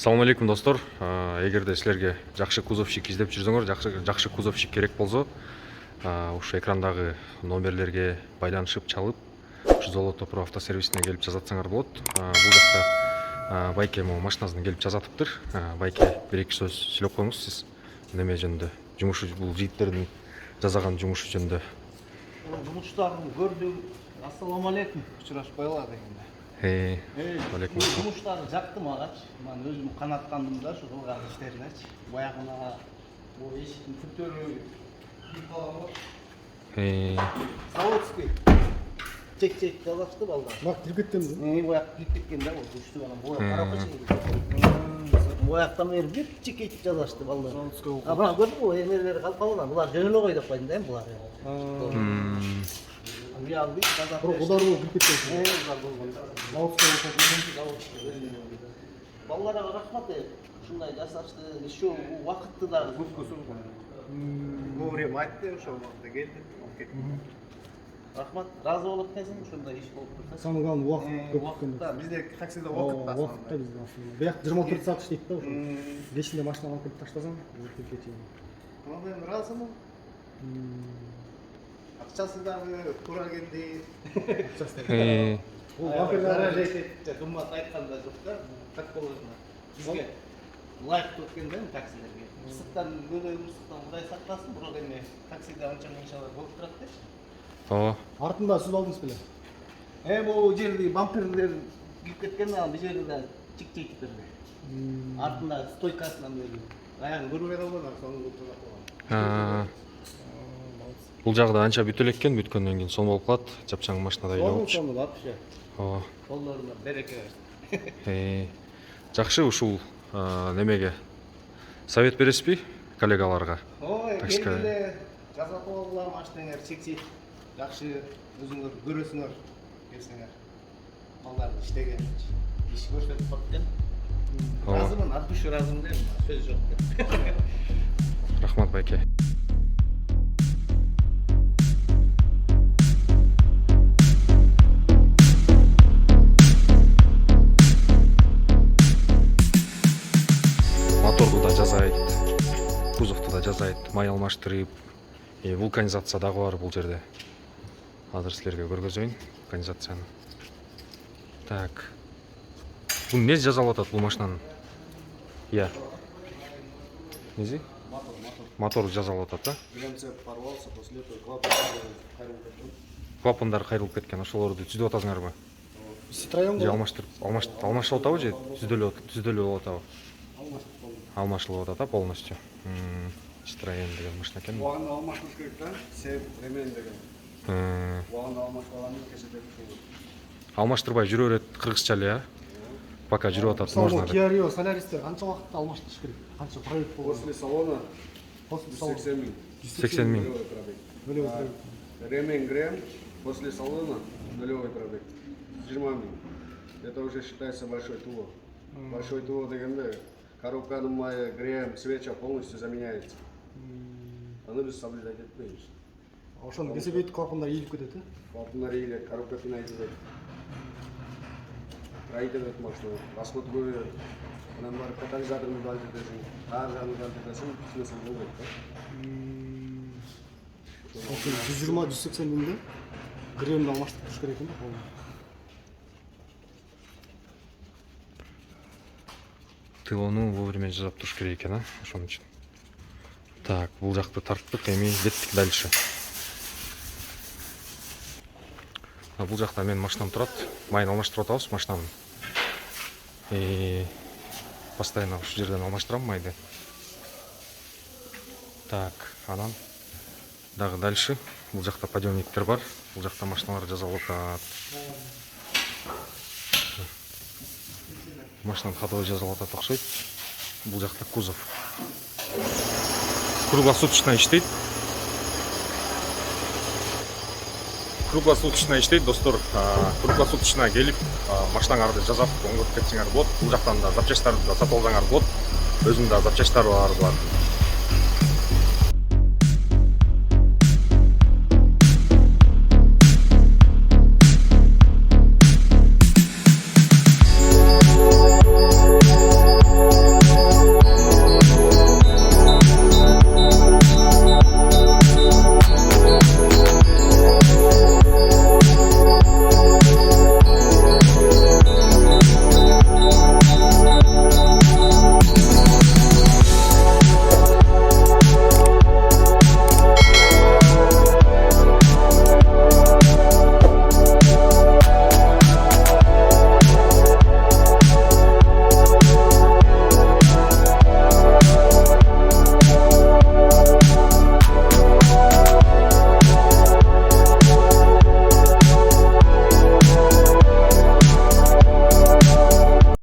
Assalamu alaikum достор. Эгерде силерге жакшы кузовщик издеп жүрсөңөр, жакшы кузовщик керек болсо, ушу экрандагы номерлерге байланышып чалып, ушу Золото Про автосервисине келип жазатсаңар болот. Бул жакта байке машинасына келип жазатыптыр. Байке бир-эки сөз сүйлөп коюңуз сиз неме жөнүндө, жумушу бул жигиттердин жасаган жумушу жөнүндө. Жумуштарын көрдүм. Ассаламу алейкум. Учурашпайлар дегенде. Алейкум. Жумуштары жакты магачы. Мен өзүм канаттандым да ушу кылган иштеринечи. Баягына бул эшиктин күптөрү кирип калган болчу. Заводский. Чек жазашты балдар. Бак кирип кеттимби? Бояк кирип кеткен да, бул күчтүү гана бояк карап чыгып. Бояктан бери бир чекейтип жазашты балдар. Бара көрдүңбү, эмелери калып калган. Булар жөн эле кой деп койдум да эми булар. Кудар болуп кирип кеткен. Балларга рахмат. Ушундай жасашты. Еще убакытты да көп көзөмгөн. Вовремя айтты, ошол убакытта келди, алып кетти. Рахмат, разы болуп кетсең, ошондой иш болуп турса. Самый главный убакыт көп кеткен. Да, бизде таксиде убакыт бар. Убакытта бизде аслында. Бияк 24 саат иштейт да ошо. Бешинде машина алып келип таштасаң, өтүп кетет. Мен разымын. Акчасы дагы туура келди. Акчасы. Бул гаражет кымбат айтканда жок да, так болот. Бизге лайыктуу экен да таксилерге. Сырттан көрөбүз, сырттан Кудай сактасын, бирок эми таксиде анча мынчалар болуп турат да. Артында сүз алдыңыз беле? Бул жерди бамперлер кирип кеткен, ал жерде чек-чек берди. Артында стойкасынан бери аягын көрбөй калган, сонун турат калган. Бул жагда анча бүтө элеккен, бүткөндөн кийин сом болуп калат, жапчаң машинада эле болчу. Сонун вообще. Колдоруна береке берсин. Жакшы, ушул немеге совет бересизби коллегаларга? Келгиле жасатып алгыла машинаңар чек-чек. Жакшы өзүңөр көрөсүңөр келсеңер. Балдар иштеген иш көрсөтүп бактым. Разымын, от души разымын дейм, сөз жок. Рахмат байке. Моторду да жасайт, кузовду да жасайт, май алмаштырып, вулканизация дагы бар бул жерде. Азыр силерге көргөзөйүн вулканизацияны. Так. Бул эмне жасалып атат бул машинанын? Нези? Мотор жасалып атат да? Прицеп порвался, после этого Клапандар кайрылып кеткен, ошолорду түзүп атасыңарбы? Citroён Же алмаштырып атабы же түзүлүп атабы? Алмашылып атат полностью. Citroёn деген машина экен. Буганы алмашыш керек да, себеп ремень деген. Буганы алмашпаганын кечеде ушул. Алмаштырбай жүрө берет кыргызча эле, Пока жүрүп атат, можно. Kia Rio Solaris'te канча убакытта алмаштырыш керек? Канча пробег болгон? После салона 80 000. 80 000. Нулевой пробег. Ремень Грэм после салона нулевой пробег. 20 000. Это уже считается большой ТО. Большой ТО дегенде коробканын майы, Грэм, свеча полностью заменяется. Аны биз соблюдать этпейбиз. Ошону кесебейт клапандар ийилип кетет, Клапандар ийилет, коробка пинайтылет. Райдерет машина, расход көбөйөт. Анан барып катализаторун далтырдасың, ар жагын далтырдасың, ичинесин болбойт да. Ошо 120-180 миңде Грэмди алмаштырып туруш керек экен да. Тылоону вовремя жасап туруш керек экен, ошон үчүн. Так, бул жакты тарттык, эми кеттик дальше. Бул жакта менин машинам турат. Майын алмаштырып атабыз машинанын. Постоянно ушул жерден алмаштырам майды. Так, анан дагы дальше. Бул жакта подъемниктер бар. Бул жакта машиналар жасалып атат. Машинанын ходовой жасалып атат окшойт. Бул жакта кузов. Круглосуточно иштейт. Круглосуточно иштейт, достор. Круглосуточно келип, машинаңарды жасап оңдоп кетсеңер болот. Бул жактан да запчастьтарды да сатып алсаңар болот. Өзүнүн да запчастьтары бар булардын.